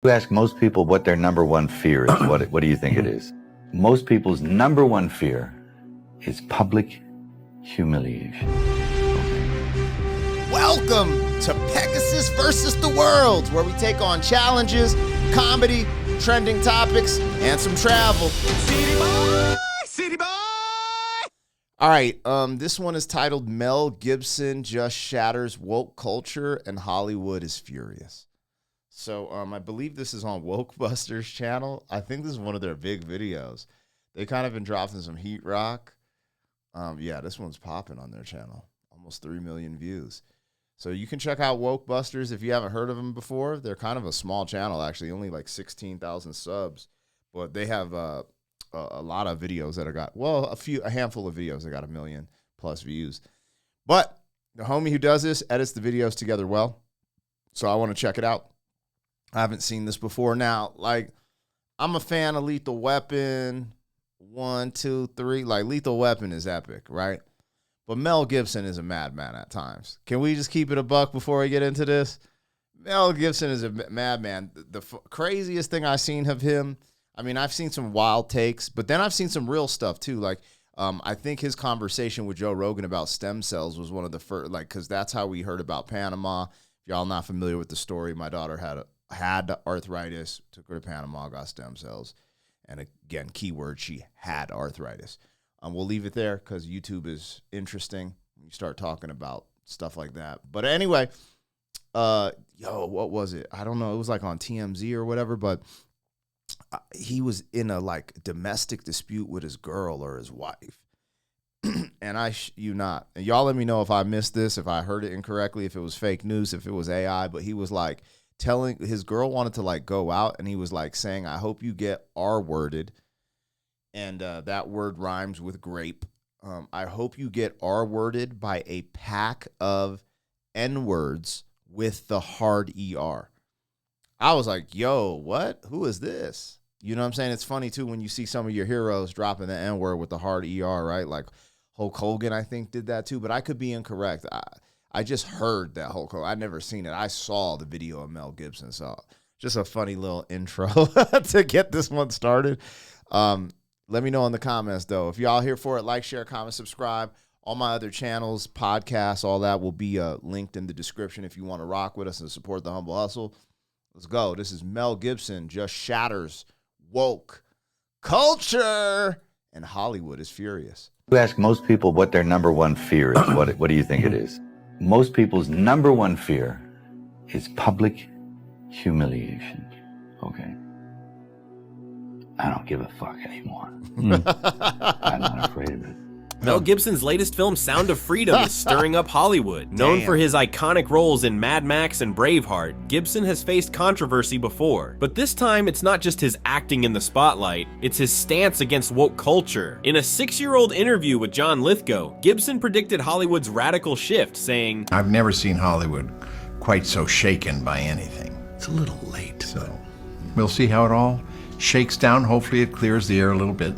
You ask most people what their number one fear is. What do you think it is? Most people's number one fear is public humiliation. Welcome to Pegasus versus the World, where we take on challenges, comedy, trending topics, and some travel. City boy, city boy. All right, this one is titled Mel Gibson Just Shatters Woke Culture and Hollywood is Furious. So I believe this is on Wokebusters channel. I think this is one of their big videos. They kind of been dropping some heat rock. Yeah, this one's popping on their channel. Almost 3 million views. So you can check out Wokebusters if you haven't heard of them before. They're kind of a small channel, actually, only like 16,000 subs. But they have a lot of videos that have got, well, a handful of videos that got 1 million plus views. But the homie who does this edits the videos together well. So I want to check it out. I haven't seen this before. Now, like, I'm a fan of Lethal Weapon, 1, 2, 3. Like, Lethal Weapon is epic, right? But Mel Gibson is a madman at times. Can we just keep it a buck before we get into this? Mel Gibson is a madman. The craziest thing I've seen of him, I mean, I've seen some wild takes, but then I've seen some real stuff too. Like, I think his conversation with Joe Rogan about stem cells was one of the first, like, because that's how we heard about Panama. If y'all not familiar with the story, my daughter had arthritis, took her to Panama, got stem cells. And again, keyword, she had arthritis. We'll leave it there because YouTube is interesting when you start talking about stuff like that. But anyway, what was it? I don't know. It was like on TMZ or whatever, but he was in a like domestic dispute with his girl or his wife. And and y'all let me know if I missed this, if I heard it incorrectly, if it was fake news, if it was AI, but he was like, telling his girl wanted to like go out, and he was like saying, I hope you get R-worded, and that word rhymes with grape. I hope you get R-worded by a pack of N-words with the hard ER. I was like, yo, what? Who is this? You know what I'm saying? It's funny too when you see some of your heroes dropping the N-word with the hard ER, right? Like Hulk Hogan, I think, did that too, but I could be incorrect. I just heard that Hulk Hogan. I'd never seen it. I saw the video of Mel Gibson. So just a funny little intro to get this one started. Let me know in the comments, though. If y'all here for it, like, share, comment, subscribe. All my other channels, podcasts, all that will be linked in the description if you want to rock with us and support the Humble Hustle. Let's go. This is Mel Gibson Just Shatters Woke Culture and Hollywood is Furious. You ask most people what their number one fear is. What do you think it is? Most people's number one fear is public humiliation. Okay. I don't give a fuck anymore. I'm not afraid of it. Mel Gibson's latest film, Sound of Freedom, is stirring up Hollywood. Known for his iconic roles in Mad Max and Braveheart, Gibson has faced controversy before. But this time, it's not just his acting in the spotlight, it's his stance against woke culture. In a 6-year-old interview with John Lithgow, Gibson predicted Hollywood's radical shift, saying, I've never seen Hollywood quite so shaken by anything. It's a little late, So we'll see how it all shakes down. Hopefully it clears the air a little bit.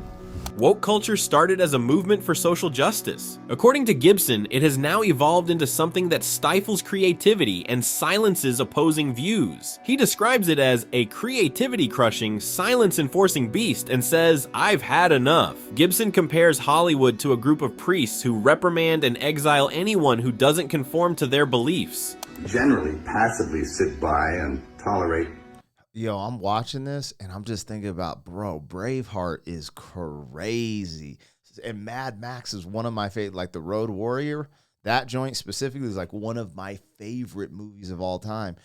woke culture started as a movement for social justice. According to Gibson, it has now evolved into something that stifles creativity and silences opposing views. He describes it as a creativity-crushing, silence-enforcing beast and says, I've had enough. Gibson compares Hollywood to a group of priests who reprimand and exile anyone who doesn't conform to their beliefs. Generally passively sit by and tolerate. Yo, I'm watching this and I'm just thinking about, bro, Braveheart is crazy. And Mad Max is one of my favorite, like The Road Warrior. That joint specifically is like one of my favorite movies of all time.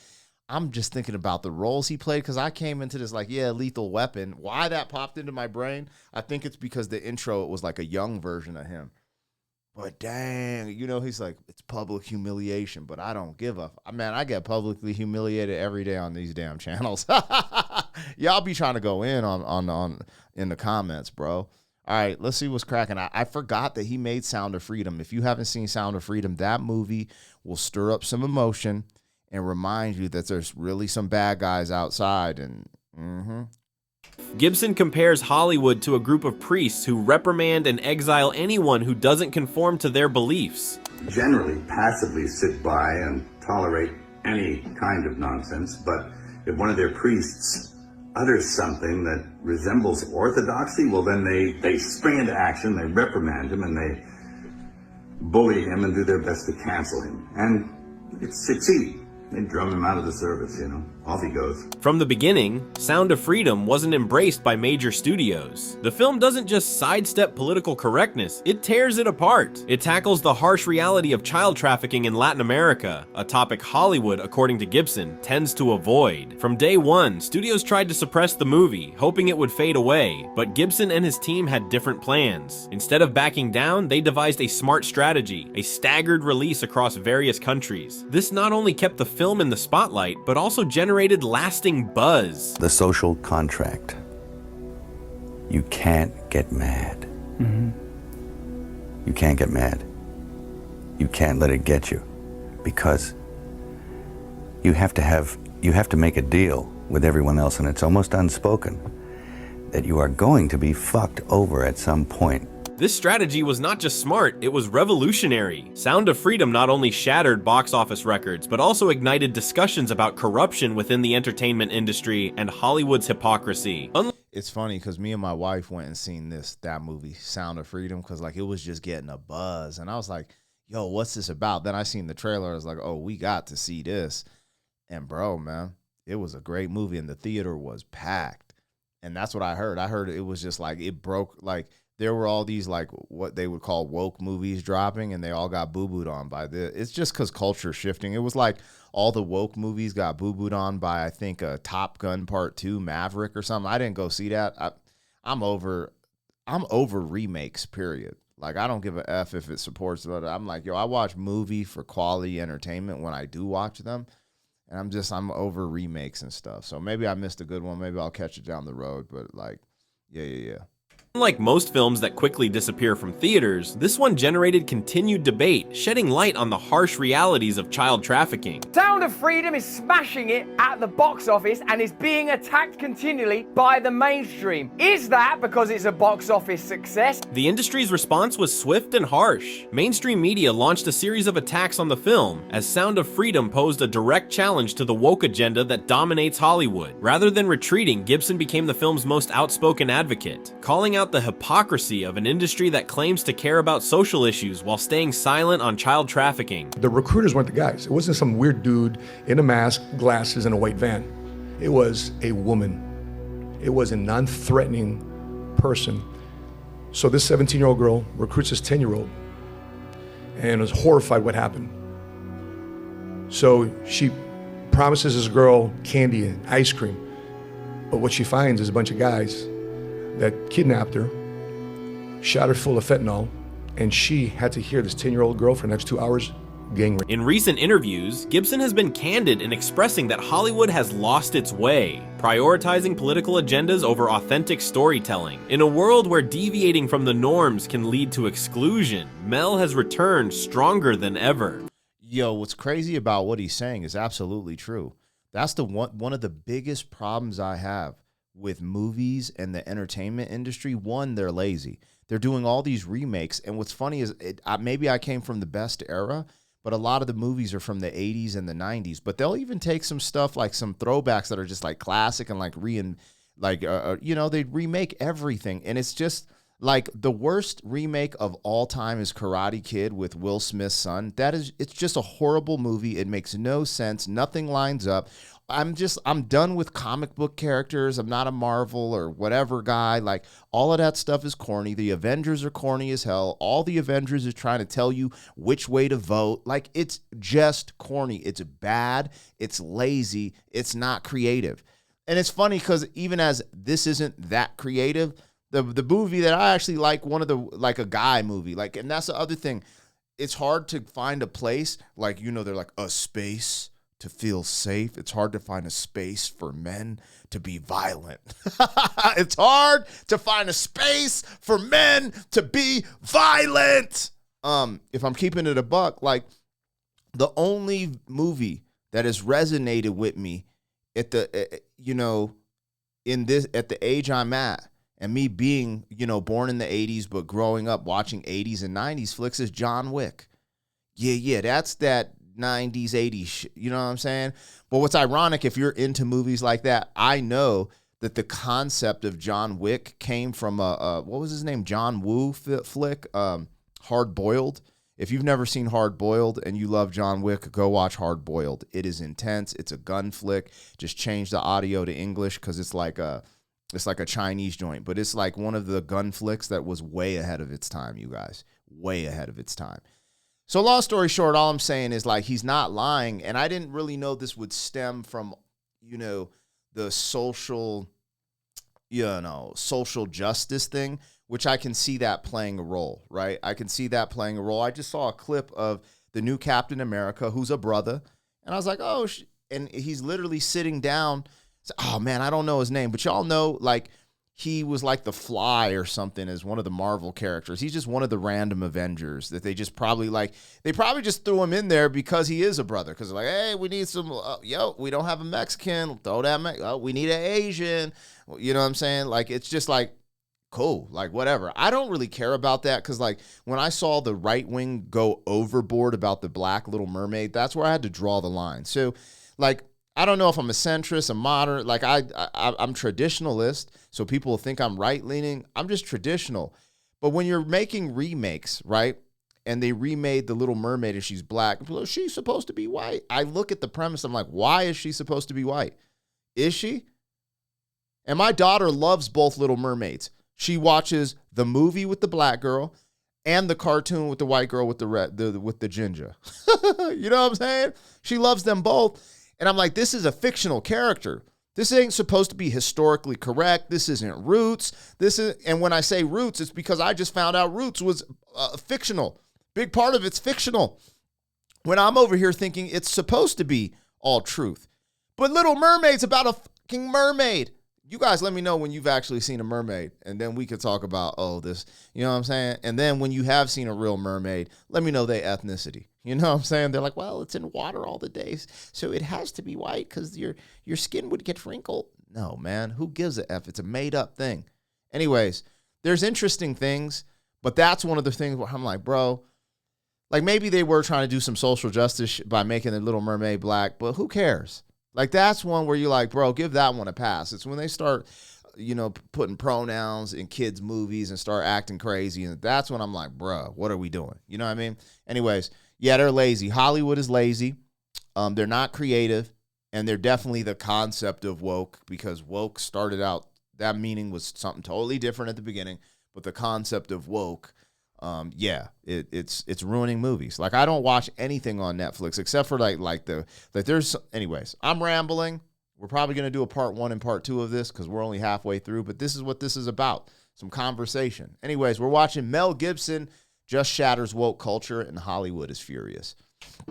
I'm just thinking about the roles he played because I came into this like, yeah, Lethal Weapon. Why that popped into my brain? I think it's because the intro, it was like a young version of him. But dang, you know, he's like, it's public humiliation, but I don't give a, man, I get publicly humiliated every day on these damn channels. Y'all be trying to go in on in the comments, bro. All right, let's see what's cracking. I forgot that he made Sound of Freedom. If you haven't seen Sound of Freedom, that movie will stir up some emotion and remind you that there's really some bad guys outside. And Gibson compares Hollywood to a group of priests who reprimand and exile anyone who doesn't conform to their beliefs. Generally passively sit by and tolerate any kind of nonsense, but If one of their priests utters something that resembles orthodoxy, well, then they spring into action, they reprimand him, and they bully him and do their best to cancel him. And it's succeeding. They drum him out of the service, you know. Off he goes. From the beginning, Sound of Freedom wasn't embraced by major studios. The film doesn't just sidestep political correctness, it tears it apart. It tackles the harsh reality of child trafficking in Latin America, a topic Hollywood, according to Gibson, tends to avoid. From day one, studios tried to suppress the movie, hoping it would fade away, but Gibson and his team had different plans. Instead of backing down, they devised a smart strategy, a staggered release across various countries. This not only kept the film in the spotlight, but also generated lasting buzz. The social contract. You can't get mad. You can't get mad. You can't let it get you, because you have to make a deal with everyone else, and it's almost unspoken that you are going to be fucked over at some point. This strategy was not just smart, it was revolutionary. Sound of Freedom not only shattered box office records, but also ignited discussions about corruption within the entertainment industry and Hollywood's hypocrisy. It's funny because me and my wife went and seen that movie, Sound of Freedom, because like it was just getting a buzz. And I was like, yo, what's this about? Then I seen the trailer. I was like, oh, we got to see this. And bro, man, it was a great movie, and the theater was packed. And that's what I heard. I heard it was just like, it broke, like, there were all these like what they would call woke movies dropping, and they all got boo-booed on by this. It's just because culture shifting. It was like all the woke movies got boo-booed on by, I think, Top Gun Part 2, Maverick or something. I didn't go see that. I'm over remakes, period. Like, I don't give a F if it supports it. I'm like, yo, I watch movie for quality entertainment when I do watch them. And I'm over remakes and stuff. So maybe I missed a good one. Maybe I'll catch it down the road. But like, yeah. Unlike most films that quickly disappear from theaters, this one generated continued debate, shedding light on the harsh realities of child trafficking. Sound of Freedom is smashing it at the box office and is being attacked continually by the mainstream. Is that because it's a box office success? The industry's response was swift and harsh. Mainstream media launched a series of attacks on the film, as Sound of Freedom posed a direct challenge to the woke agenda that dominates Hollywood. Rather than retreating, Gibson became the film's most outspoken advocate, calling out the hypocrisy of an industry that claims to care about social issues while staying silent on child trafficking. The recruiters weren't the guys. It wasn't some weird dude in a mask, glasses, and a white van. It was a woman. It was a non-threatening person. So this 17-year-old girl recruits this 10-year-old and was horrified what happened. So she promises this girl candy and ice cream, but what she finds is a bunch of guys that kidnapped her, shot her full of fentanyl, and she had to hear this 10-year-old girl for the next 2 hours gang rape. In recent interviews, Gibson has been candid in expressing that Hollywood has lost its way, prioritizing political agendas over authentic storytelling. In a world where deviating from the norms can lead to exclusion, Mel has returned stronger than ever. Yo, what's crazy about what he's saying is absolutely true. That's one of the biggest problems I have with movies and the entertainment industry. One, they're lazy. They're doing all these remakes. And what's funny is maybe I came from the best era, but a lot of the movies are from the 80s and the 90s. But they'll even take some stuff like some throwbacks that are just like classic and like they remake everything. And it's just like the worst remake of all time is Karate Kid with Will Smith's son. It's just a horrible movie. It makes no sense. Nothing lines up. I'm done with comic book characters. I'm not a Marvel or whatever guy. Like, all of that stuff is corny. The Avengers are corny as hell. All the Avengers is trying to tell you which way to vote. Like, it's just corny. It's bad. It's lazy. It's not creative. And it's funny because even as this isn't that creative, the movie that I actually like, like a guy movie, like, and that's the other thing. It's hard to find a place, like, they're like a space to feel safe. It's hard to find a space for men to be violent. It's hard to find a space for men to be violent. If I'm keeping it a buck, like, the only movie that has resonated with me at the at the age I'm at, and me being, born in the 80s but growing up watching 80s and 90s flicks, is John Wick. Yeah, that's that 90s, 80s, you know what I'm saying? But what's ironic, if you're into movies like that, I know that the concept of John Wick came from what was his name? John Woo flick, Hard Boiled. If you've never seen Hard Boiled and you love John Wick, go watch Hard Boiled. It is intense. It's a gun flick. Just change the audio to English because it's like a Chinese joint, but it's like one of the gun flicks that was way ahead of its time, you guys. Way ahead of its time. So long story short, all I'm saying is like he's not lying, and I didn't really know this would stem from, the social justice thing, which I can see that playing a role, right? I can see that playing a role. I just saw a clip of the new Captain America, who's a brother, and I was like, oh, and he's literally sitting down. Oh, man, I don't know his name, but y'all know, like, he was like the Fly or something as one of the Marvel characters. He's just one of the random Avengers that they just probably, they probably just threw him in there because he is a brother. Because they're like, hey, we need some, we don't have a Mexican. Throw that, we need an Asian. You know what I'm saying? Like, it's just like, cool, like, whatever. I don't really care about that because, like, when I saw the right wing go overboard about the Black Little Mermaid, that's where I had to draw the line. So, like, I don't know if I'm a centrist, a moderate. Like, I'm traditionalist, so people will think I'm right-leaning. I'm just traditional. But when you're making remakes, right, and they remade The Little Mermaid and she's black, she's supposed to be white. I look at the premise, I'm like, why is she supposed to be white? Is she? And my daughter loves both Little Mermaids. She watches the movie with the black girl and the cartoon with the white girl with the ginger. You know what I'm saying? She loves them both. And I'm like, this is a fictional character. This ain't supposed to be historically correct. This isn't Roots. And when I say Roots, it's because I just found out Roots was fictional. Big part of it's fictional. When I'm over here thinking it's supposed to be all truth. But Little Mermaid's about a fucking mermaid. You guys let me know when you've actually seen a mermaid, and then we could talk about, this, you know what I'm saying? And then when you have seen a real mermaid, let me know their ethnicity. You know what I'm saying? They're like, well, it's in water all the days, so it has to be white because your skin would get wrinkled. No, man, who gives a F? It's a made-up thing. Anyways, there's interesting things, but that's one of the things where I'm like, bro, like maybe they were trying to do some social justice by making the Little Mermaid black, but who cares? Like, that's one where you're like, bro, give that one a pass. It's when they start, putting pronouns in kids' movies and start acting crazy. And that's when I'm like, bro, what are we doing? You know what I mean? Anyways, yeah, they're lazy. Hollywood is lazy. They're not creative. And they're definitely the concept of woke, because woke started out, that meaning was something totally different at the beginning. But the concept of woke, it's ruining movies. Like, I don't watch anything on Netflix except for anyways, I'm rambling. We're probably going to do a part 1 and part 2 of this because we're only halfway through, but this is what this is about. Some conversation. Anyways, we're watching Mel Gibson just shatters woke culture and Hollywood is furious.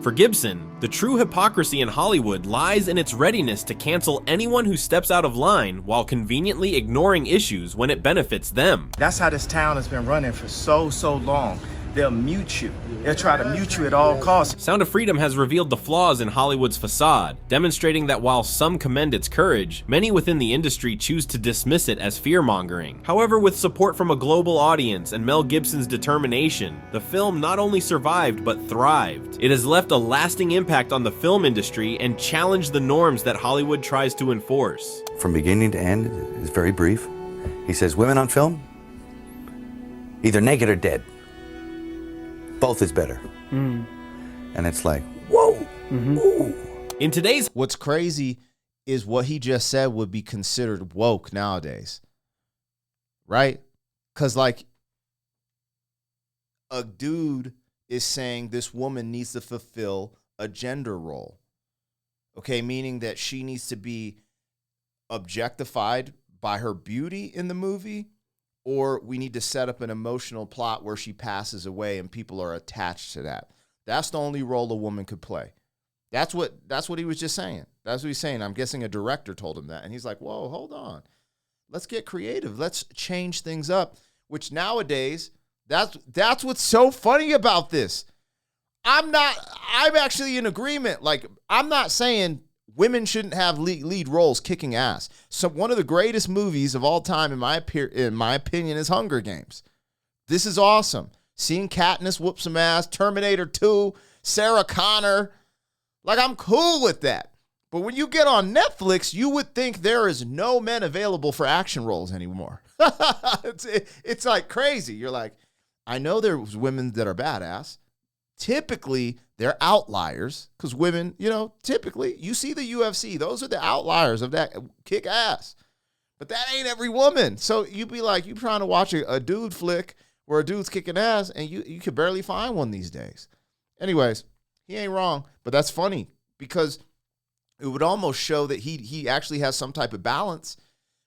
For Gibson, the true hypocrisy in Hollywood lies in its readiness to cancel anyone who steps out of line while conveniently ignoring issues when it benefits them. That's how this town has been running for so long. They'll mute you. They'll try to mute you at all costs. Sound of Freedom has revealed the flaws in Hollywood's facade, demonstrating that while some commend its courage, many within the industry choose to dismiss it as fear-mongering. However, with support from a global audience and Mel Gibson's determination, the film not only survived but thrived. It has left a lasting impact on the film industry and challenged the norms that Hollywood tries to enforce. From beginning to end, it's very brief. He says, women on film, either naked or dead. Both is better. And it's like, whoa. Ooh. In today's... What's crazy is what he just said would be considered woke nowadays. Right? Because, like, a dude is saying this woman needs to fulfill a gender role. Okay? Meaning that she needs to be objectified by her beauty in the movie, or we need to set up an emotional plot where she passes away and people are attached to that. That's the only role a woman could play. That's what he was just saying. That's what he's saying. I'm guessing a director told him that. And he's like, whoa, hold on. Let's get creative. Let's change things up. Which nowadays, that's what's so funny about this. I'm actually in agreement. Like, I'm not saying women shouldn't have lead roles kicking ass. So one of the greatest movies of all time, in my opinion, is Hunger Games. This is awesome. Seeing Katniss whoop some ass, Terminator 2, Sarah Connor, Like, I'm cool with that. But when you get on Netflix, you would think there is no men available for action roles anymore. It's like crazy. You're like, I know there's women that are badass. Typically, they're outliers because women, typically, you see the UFC. Those are the outliers of that kick ass. But that ain't every woman. So you'd be like, you trying to watch a dude flick where a dude's kicking ass, and you could barely find one these days. Anyways, he ain't wrong, but that's funny because it would almost show that he actually has some type of balance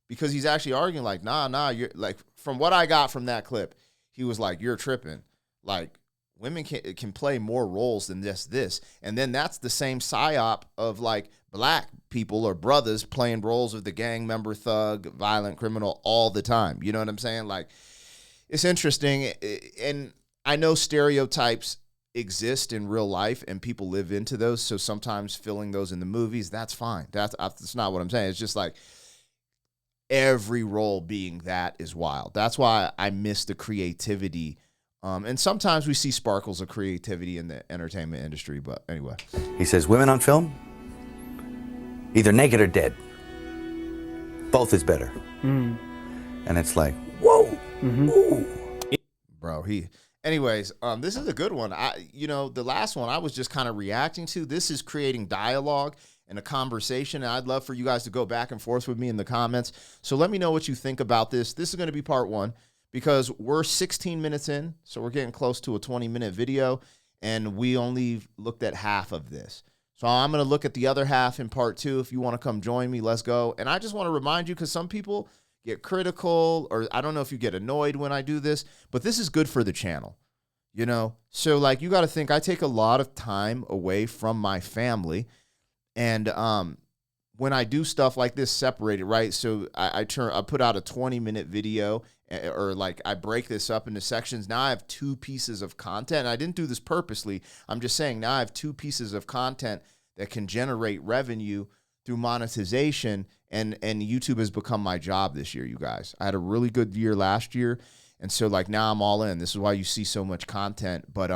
because he's actually arguing like, nah, you're like, from what I got from that clip, he was like, you're tripping. Like, women can play more roles than just this. And then that's the same psyop of like black people or brothers playing roles of the gang member, thug, violent criminal all the time. You know what I'm saying? Like, it's interesting. And I know stereotypes exist in real life and people live into those. So sometimes filling those in the movies, that's fine. That's not what I'm saying. It's just like every role being that is wild. That's why I miss the creativity. And sometimes we see sparkles of creativity in the entertainment industry. But anyway. He says, women on film, either naked or dead. Both is better. And it's like, whoa. Ooh. Bro, anyways, this is a good one. The last one I was just kind of reacting to. This is creating dialogue and a conversation, and I'd love for you guys to go back and forth with me in the comments. So let me know what you think about this. This is going to be part 1 because we're 16 minutes in, so we're getting close to a 20-minute video, and we only looked at half of this. So I'm going to look at the other half in part 2. If you want to come join me, let's go. And I just want to remind you, because some people get critical, or I don't know if you get annoyed when I do this, but this is good for the channel, So like, you got to think, I take a lot of time away from my family, and when I do stuff like this separated, right? So I put out a 20-minute video, or like I break this up into sections. Now I have 2 pieces of content. And I didn't do this purposely. I'm just saying now I have 2 pieces of content that can generate revenue through monetization, and YouTube has become my job this year, you guys. I had a really good year last year, and so like now I'm all in. This is why you see so much content. But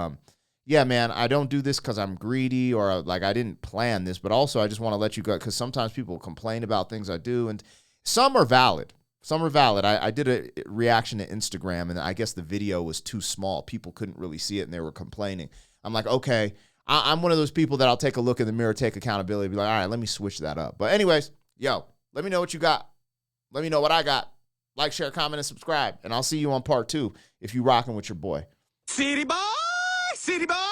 yeah, man, I don't do this because I'm greedy or like I didn't plan this, but also I just want to let you go because sometimes people complain about things I do, and some are valid. Some are valid. I did a reaction to Instagram, and I guess the video was too small. People couldn't really see it, and they were complaining. I'm like, okay, I'm one of those people that I'll take a look in the mirror, take accountability, be like, all right, let me switch that up. But anyways, let me know what you got. Let me know what I got. Like, share, comment, and subscribe. And I'll see you on part 2 if you rocking with your boy. City boy, city boy.